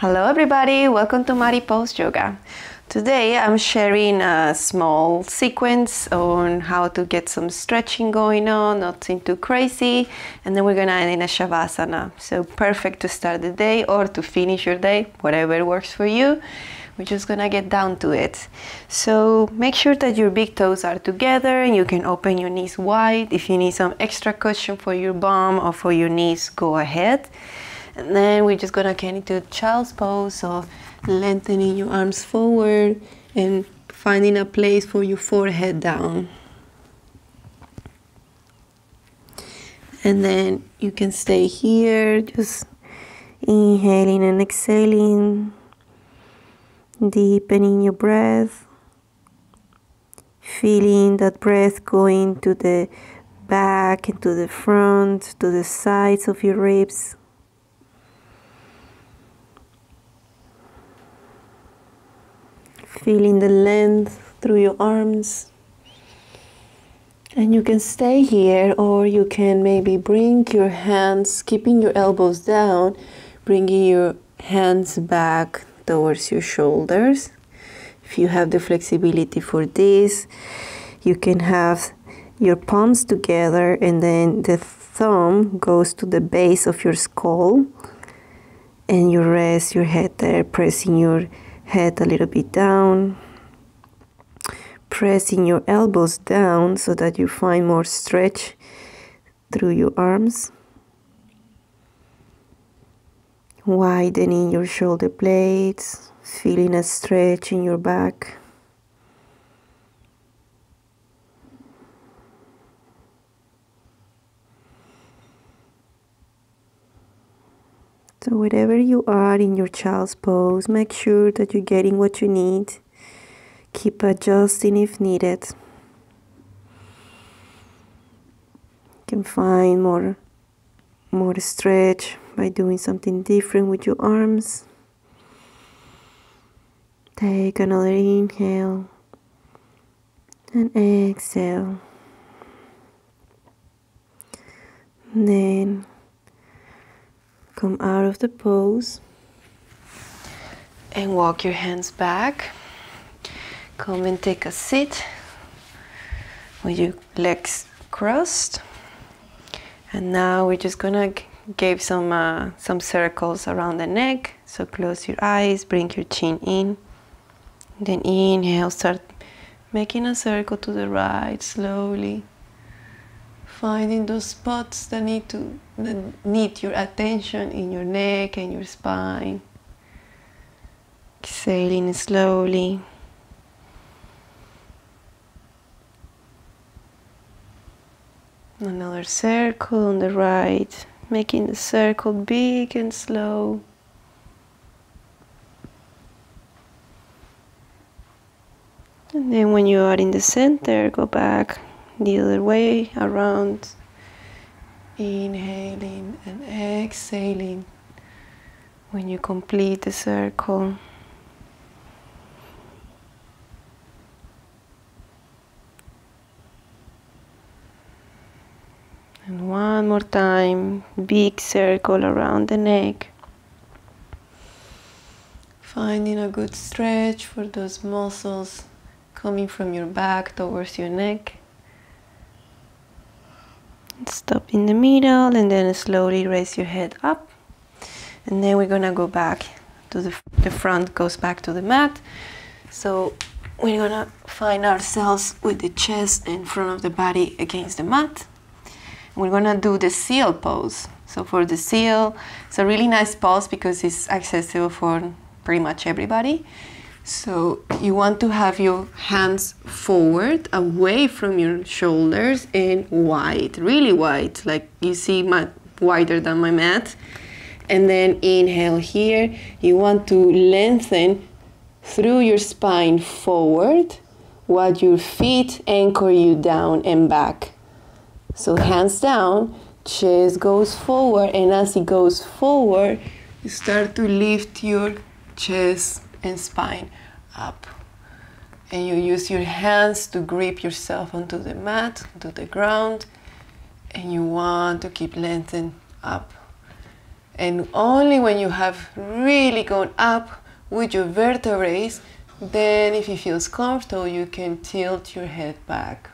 Hello everybody, welcome to Pose Yoga. Today I'm sharing a small sequence on how to get some stretching going on, nothing too crazy, and then we're gonna end in a Savasana. So perfect to start the day or to finish your day, whatever works for you. We're just gonna get down to it. So make sure that your big toes are together and you can open your knees wide. If you need some extra cushion for your bum or for your knees, go ahead. And then we're just gonna get into child's pose, so lengthening your arms forward and finding a place for your forehead down. And then you can stay here, just inhaling and exhaling, deepening your breath, feeling that breath going to the back and to the front, to the sides of your ribs. Feeling the length through your arms. And you can stay here, or you can maybe bring your hands, keeping your elbows down, bringing your hands back towards your shoulders. If you have the flexibility for this, you can have your palms together and then the thumb goes to the base of your skull and you rest your head there, pressing your head a little bit down, pressing your elbows down so that you find more stretch through your arms, widening your shoulder blades, feeling a stretch in your back. So wherever you are in your child's pose, make sure that you're getting what you need. Keep adjusting if needed. You can find more stretch by doing something different with your arms. Take another inhale and exhale. And then come out of the pose and walk your hands back. Come and take a seat with your legs crossed. And now we're just gonna give some circles around the neck. So close your eyes, bring your chin in. Then inhale, start making a circle to the right slowly. Finding those spots that need your attention in your neck and your spine. Exhaling slowly. Another circle on the right, making the circle big and slow. And then when you are in the center, go back the other way around, inhaling and exhaling when you complete the circle. And one more time, big circle around the neck. Finding a good stretch for those muscles coming from your back towards your neck. Stop in the middle and then slowly raise your head up. And then we're gonna go back to the front goes back to the mat. So we're gonna find ourselves with the chest in front of the body against the mat. We're gonna do the seal pose. So for the seal, it's a really nice pose because it's accessible for pretty much everybody. So you want to have your hands forward, away from your shoulders and wide, really wide, like you see wider than my mat. And then inhale here. You want to lengthen through your spine forward while your feet anchor you down and back. So hands down, chest goes forward, and as it goes forward, you start to lift your chest and spine up. And you use your hands to grip yourself onto the mat, onto the ground, and you want to keep lengthening up. And only when you have really gone up with your vertebrae, then if it feels comfortable, you can tilt your head back.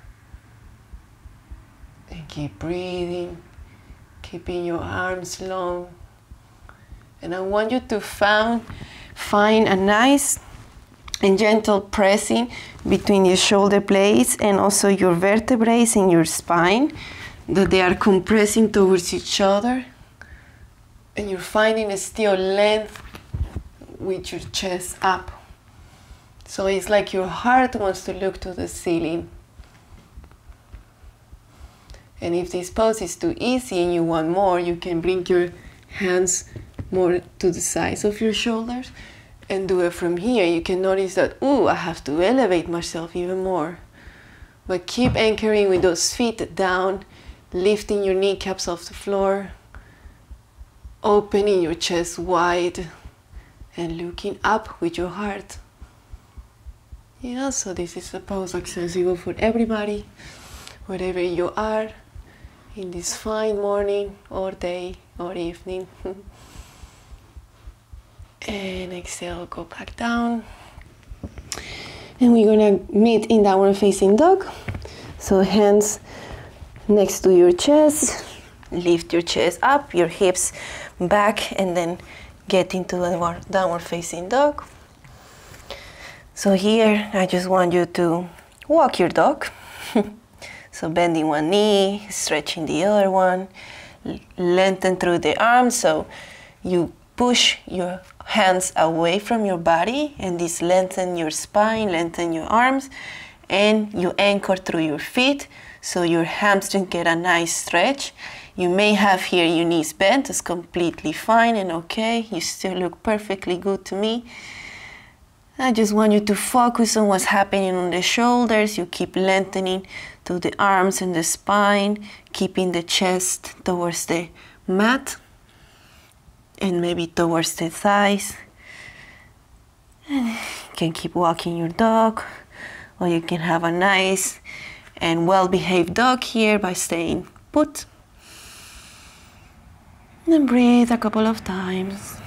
And keep breathing, keeping your arms long. And I want you to find a nice and gentle pressing between your shoulder blades and also your vertebrae in your spine, that they are compressing towards each other. And you're finding still length with your chest up. So it's like your heart wants to look to the ceiling. And if this pose is too easy and you want more, you can bring your hands more to the sides of your shoulders and do it from here. You can notice that, ooh, I have to elevate myself even more. But keep anchoring with those feet down, lifting your kneecaps off the floor, opening your chest wide and looking up with your heart. Yeah, so this is a pose accessible for everybody, wherever you are in this fine morning or day or evening. And exhale, go back down. And we're gonna meet in downward facing dog. So hands next to your chest, lift your chest up, your hips back, and then get into a downward facing dog. So here, I just want you to walk your dog. So bending one knee, stretching the other one, lengthen through the arms, so you push your hands away from your body, and this lengthen your spine, lengthen your arms, and you anchor through your feet, so your hamstrings get a nice stretch. You may have here your knees bent, it's completely fine and okay. You still look perfectly good to me. I just want you to focus on what's happening on the shoulders. You keep lengthening to the arms and the spine, keeping the chest towards the mat and maybe towards the thighs. And you can keep walking your dog, or you can have a nice and well-behaved dog here by staying put. And breathe a couple of times.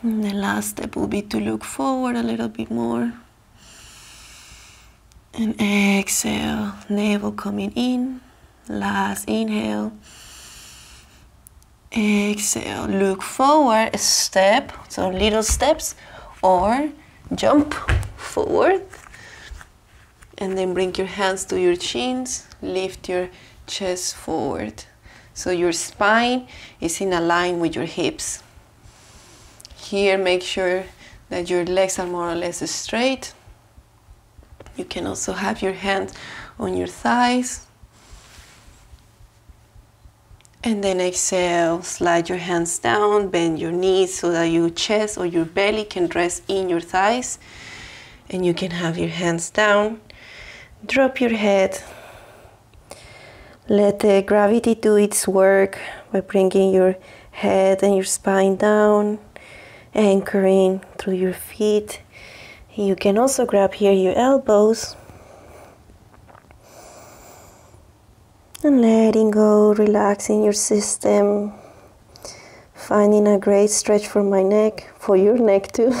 And the last step will be to look forward a little bit more. And exhale, navel coming in. Last inhale. Exhale, look forward, step, so little steps, or jump forward. And then bring your hands to your chins, lift your chest forward. So your spine is in a line with your hips. Here, make sure that your legs are more or less straight. You can also have your hands on your thighs. And then exhale, slide your hands down, bend your knees so that your chest or your belly can rest in your thighs. And you can have your hands down. Drop your head. Let the gravity do its work by bringing your head and your spine down, anchoring through your feet. You can also grab here your elbows and letting go, relaxing your system, finding a great stretch for my neck, for your neck too.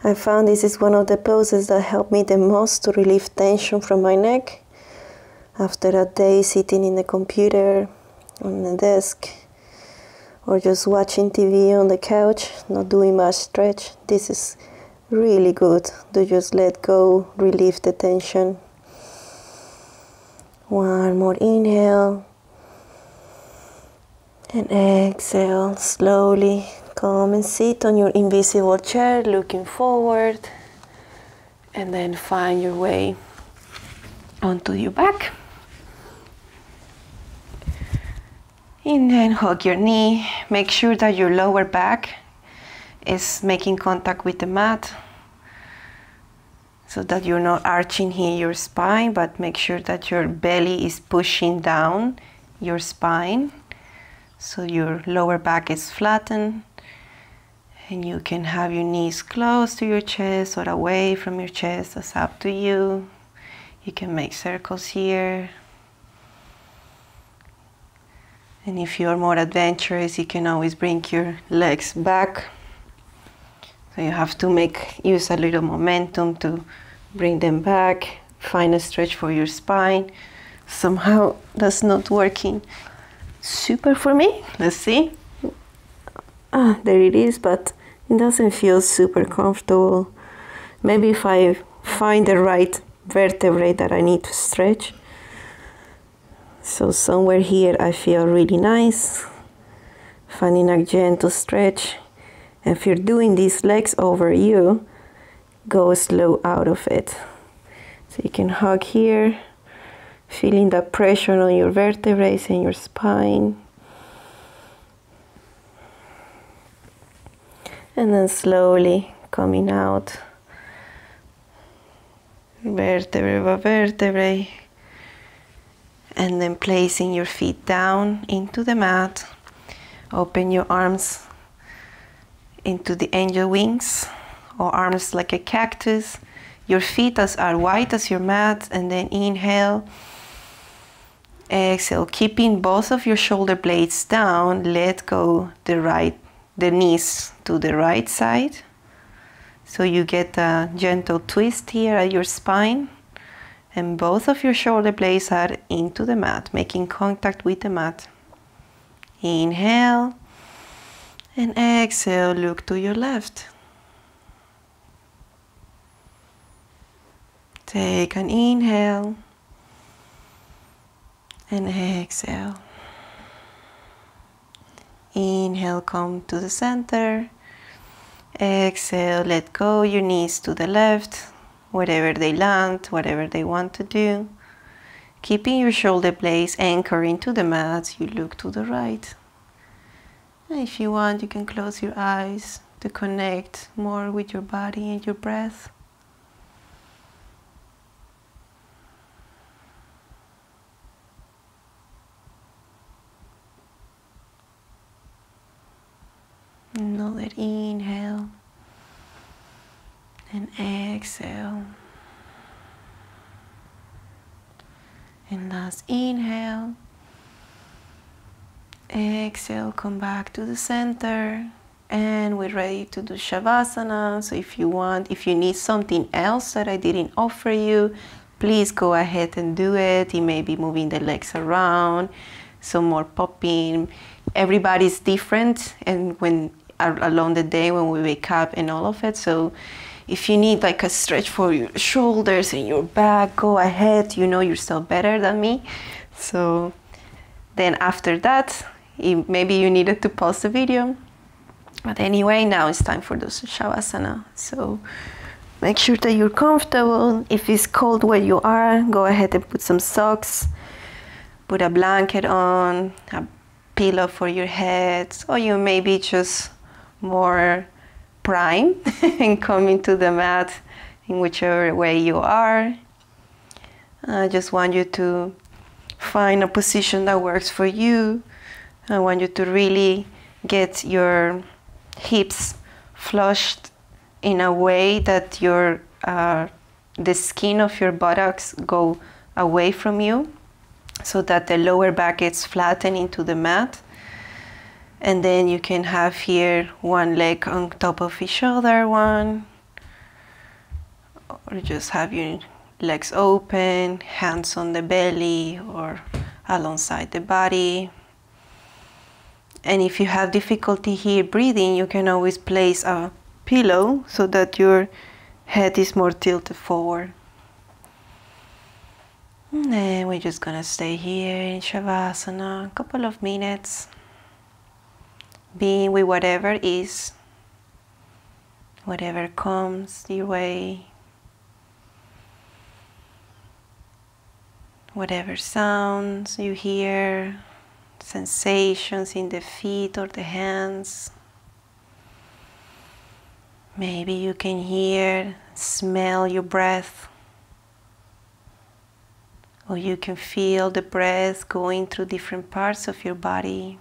I found this is one of the poses that helped me the most to relieve tension from my neck after a day sitting in the computer, on the desk, or just watching TV on the couch, not doing much stretch. This is really good to just let go, relieve the tension. One more inhale. And exhale, slowly come and sit on your invisible chair, looking forward. And then find your way onto your back. And then hug your knee. Make sure that your lower back is making contact with the mat, so that you're not arching here your spine, but make sure that your belly is pushing down your spine, so your lower back is flattened. And you can have your knees close to your chest or away from your chest, that's up to you. You can make circles here. And if you're more adventurous, you can always bring your legs back. So you have to use a little momentum to bring them back. Find a stretch for your spine. Somehow that's not working super for me. Let's see. There it is, but it doesn't feel super comfortable. Maybe if I find the right vertebrae that I need to stretch. So somewhere here I feel really nice. Finding a gentle stretch. And if you're doing these legs over you, go slow out of it. So you can hug here, feeling that pressure on your vertebrae and your spine. And then slowly coming out, vertebrae by vertebrae. And then placing your feet down into the mat. Open your arms into the angel wings, or arms like a cactus. Your feet are wide as your mat, and then inhale. Exhale, keeping both of your shoulder blades down. Let go the knees to the right side. So you get a gentle twist here at your spine. And both of your shoulder blades are into the mat, making contact with the mat. Inhale. And exhale, look to your left. Take an inhale. And exhale. Inhale, come to the center. Exhale, let go your knees to the left, wherever they land, whatever they want to do. Keeping your shoulder blades anchoring to the mat, you look to the right. And if you want, you can close your eyes to connect more with your body and your breath. Another inhale and exhale. And last inhale. Exhale, come back to the center. And we're ready to do Savasana. So if you need something else that I didn't offer you, please go ahead and do it. It may be moving the legs around, some more popping. Everybody's different, and along the day when we wake up and all of it. So if you need like a stretch for your shoulders and your back, go ahead. You know yourself better than me. So then after that, maybe you needed to pause the video. But anyway, now it's time for the Savasana. So make sure that you're comfortable. If it's cold where you are, go ahead and put some socks. Put a blanket on, a pillow for your head, or you may be just more prime and come into the mat in whichever way you are. I just want you to find a position that works for you. I want you to really get your hips flushed in a way that the skin of your buttocks go away from you, so that the lower back gets flattened into the mat. And then you can have here one leg on top of each other, or just have your legs open, hands on the belly or alongside the body. And if you have difficulty here breathing, you can always place a pillow so that your head is more tilted forward. And then we're just gonna stay here in Savasana a couple of minutes, being with whatever is, whatever comes your way, whatever sounds you hear, sensations in the feet or the hands. Maybe you can hear, smell your breath, or you can feel the breath going through different parts of your body.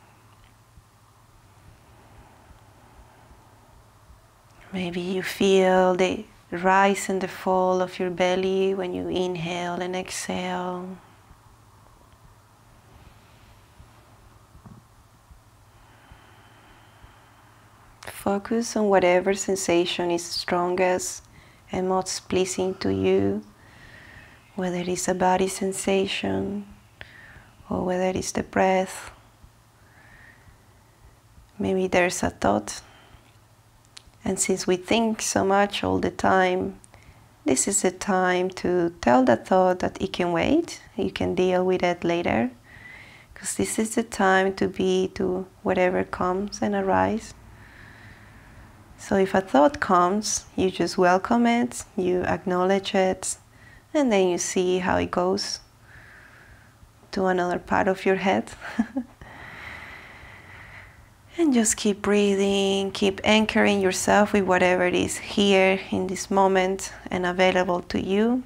Maybe you feel the rise and the fall of your belly when you inhale and exhale. Focus on whatever sensation is strongest and most pleasing to you, whether it's a body sensation or whether it's the breath. Maybe there's a thought, and since we think so much all the time, this is the time to tell the thought that it can wait, you can deal with it later, because this is the time to be to whatever comes and arises. So if a thought comes, you just welcome it, you acknowledge it, and then you see how it goes to another part of your head. And just keep breathing, keep anchoring yourself with whatever it is here in this moment and available to you.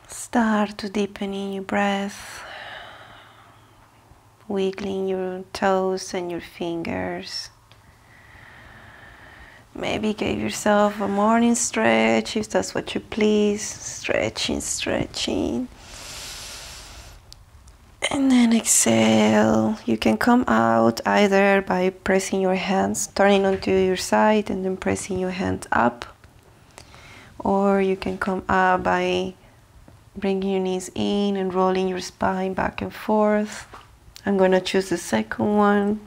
Start to deepen in your breath, wiggling your toes and your fingers. Maybe give yourself a morning stretch if that's what you please. Stretching, stretching. And then exhale. You can come out either by pressing your hands, turning onto your side and then pressing your hand up. Or you can come up by bringing your knees in and rolling your spine back and forth. I'm going to choose the second one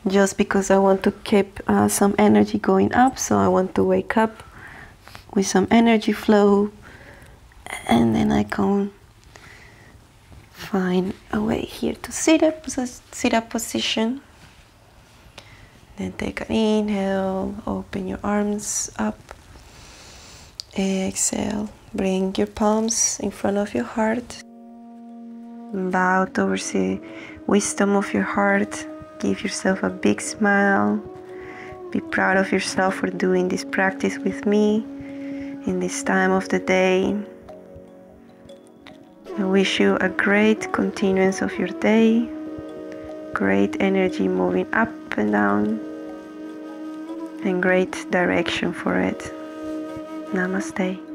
just because I want to keep some energy going up. So I want to wake up with some energy flow, and then I can find a way here to sit up position. Then take an inhale, open your arms up. Exhale, bring your palms in front of your heart. Bow towards the wisdom of your heart. Give yourself a big smile. Be proud of yourself for doing this practice with me in this time of the day. I wish you a great continuance of your day, great energy moving up and down, and great direction for it. Namaste.